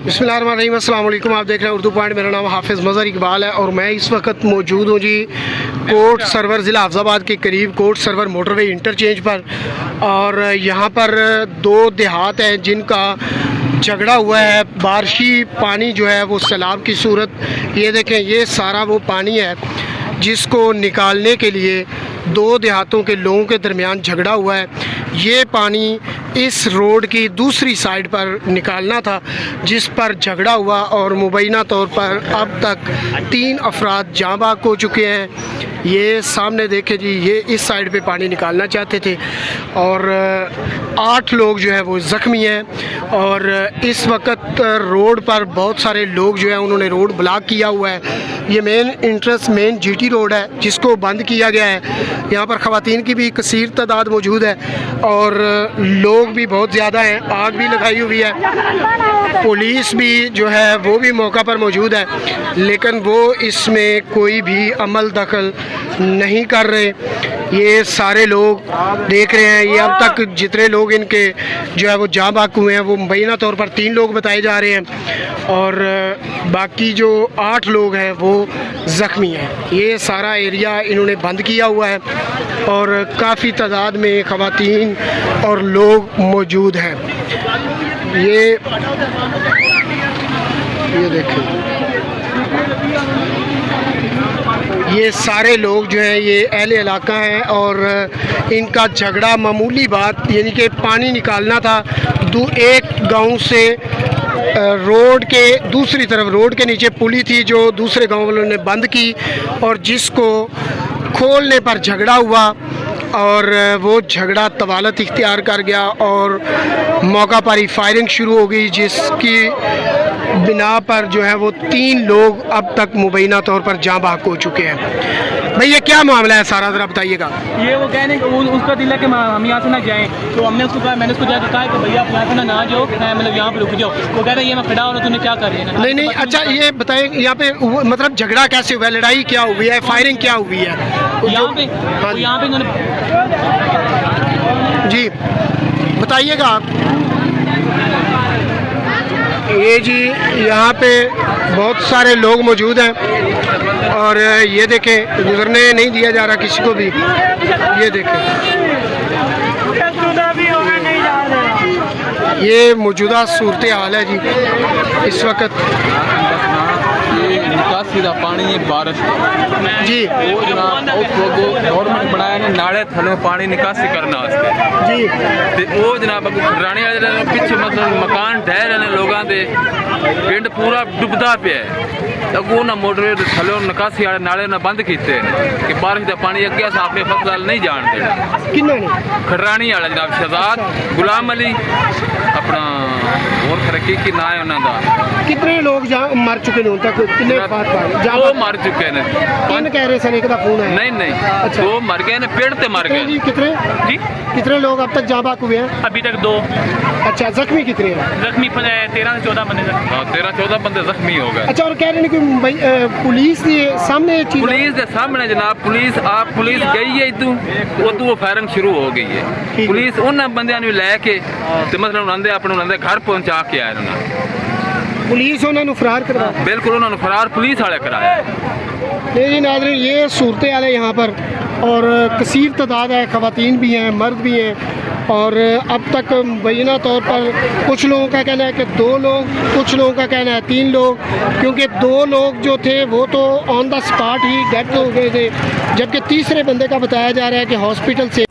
बिस्मिल्लाहिर्रहमानिर्रहीम, अस्सलाम वालेकुम। आप देख रहे हैं उर्दू पॉइंट। मेरा नाम हाफिज़ मज़हर इकबाल है और मैं इस वक्त मौजूद हूँ जी कोर्ट सरवर ज़िला हफ्ज़ाबाद के करीब कोर्ट सरवर मोटरवे इंटरचेंज पर। और यहाँ पर दो देहात हैं जिनका झगड़ा हुआ है। बारिशी पानी जो है वो सैलाब की सूरत, ये देखें, ये सारा वो पानी है जिसको निकालने के लिए दो देहातों के लोगों के दरमियान झगड़ा हुआ है। ये पानी इस रोड की दूसरी साइड पर निकालना था जिस पर झगड़ा हुआ और मुबैना तौर पर अब तक 3 अफराद जाँ बाग हो चुके हैं। ये सामने देखें जी, ये इस साइड पे पानी निकालना चाहते थे और 8 लोग जो है वो ज़ख्मी हैं। और इस वक्त रोड पर बहुत सारे लोग जो है उन्होंने रोड ब्लॉक किया हुआ है। ये मेन जीटी रोड है जिसको बंद किया गया है। यहाँ पर ख़वातीन की भी कसीर तादाद मौजूद है और लोग भी बहुत ज़्यादा हैं। आग भी लगाई हुई है, पुलिस भी जो है वो भी मौका पर मौजूद है, लेकिन वो इसमें कोई भी अमल दखल नहीं कर रहे। ये सारे लोग देख रहे हैं, ये अब तक जितने लोग इनके जो है वो जाँ बाग हुए हैं वो मुबैना तौर पर 3 लोग बताए जा रहे हैं और बाकी जो 8 लोग हैं वो ज़ख्मी हैं। ये सारा एरिया इन्होंने बंद किया हुआ है और काफ़ी तादाद में ख़वातीन और लोग मौजूद हैं। ये देखें, ये सारे लोग जो हैं ये अहले इलाका हैं और इनका झगड़ा मामूली बात, यानी कि पानी निकालना था एक गांव से रोड के दूसरी तरफ। रोड के नीचे पुली थी जो दूसरे गांव वालों ने बंद की और जिसको खोलने पर झगड़ा हुआ और वो झगड़ा तवालत इख्तियार कर गया और मौका पर ही फायरिंग शुरू हो गई, जिसकी बिना पर जो है वो 3 लोग अब तक मुबैना तौर पर जाँ बाग हो चुके हैं। भाई ये क्या मामला है सारा, ज़रा बताइएगा। ये वो कहने उसका दिल है कि हम यहाँ से ना जाएं, तो हमने उसको कहा, मैंने उसको जाकर कहा कि भैया आप यहाँ से ना जाओ, मतलब यहाँ पे रुक जाओ। वो कह रहा है ये मैं खड़ा हो रहा हूँ, तूने क्या कर रही है? नहीं, अच्छा ये बताएं यहाँ पे मतलब झगड़ा कैसे हुआ है, लड़ाई क्या हुई है, फायरिंग क्या हुई है यहाँ पे इन्होंने जी बताइएगा आप। ये जी यहाँ पे बहुत सारे लोग मौजूद हैं और ये देखें, गुजरने नहीं दिया जा रहा किसी को भी। ये देखें, ये मौजूदा सूरत हाल है जी इस वक्त। निकासी का पानी है बारिश जी, वो जनाब गवर्नमेंट बनाया ने नाले थले पानी निकासी करने वास्ते जी, ते वो जनाब राणे वाले पिछे मतलब मकान ढह रहे लोगों के पिंड पूरा डुबदा पे अगो ना मोटरवे थले निकासी वाले नाले ने बंद किए कि बारिश का पानी अगे अस अपने फसल नहीं जान देना। किन्होंने? खरानी वाला जनाब शहजाद गुलाम अली अपना और खरकी की ना है उन्होंने। कितने लोग मर चुके हैं तक? कितने वो मर चुके हैं, कौन कह रहे हैं? एक फोन है। नहीं अच्छा, वो मर गए पेड़ ते मर गए जी। कितने लोग अब तक जाँ बाग हुए हैं? अभी तक 2। अच्छा, जख्मी कितने हैं? जख्मी 13 से 14 बंदे। 13-14 बंदे जख्मी हो गए। अच्छा, और कह रहे हैं कि पुलिस सामने पुलिस के सामने जनाब पुलिस गई है तू वो फायरिंग शुरू हो गई है। पुलिस उन बंद लैके मतलब अपने घर पहुंचा के आए उन्होंने। पुलिस उन्होंने फरार करवा? बिल्कुल, उन्होंने फरार पुलिस वाले कराया। नहीं जी नाज़रीन, ये सूरत हाल है यहाँ पर और कसीर तादाद है, ख़वातीन भी हैं, मर्द भी हैं और अब तक मुबैना तौर पर कुछ लोगों का कहना है कि 2 लोग, कुछ लोगों का कहना है 3 लोग, क्योंकि 2 लोग जो थे वो तो on the spot he death हो गए थे, जबकि तीसरे बंदे का बताया जा रहा है कि हॉस्पिटल से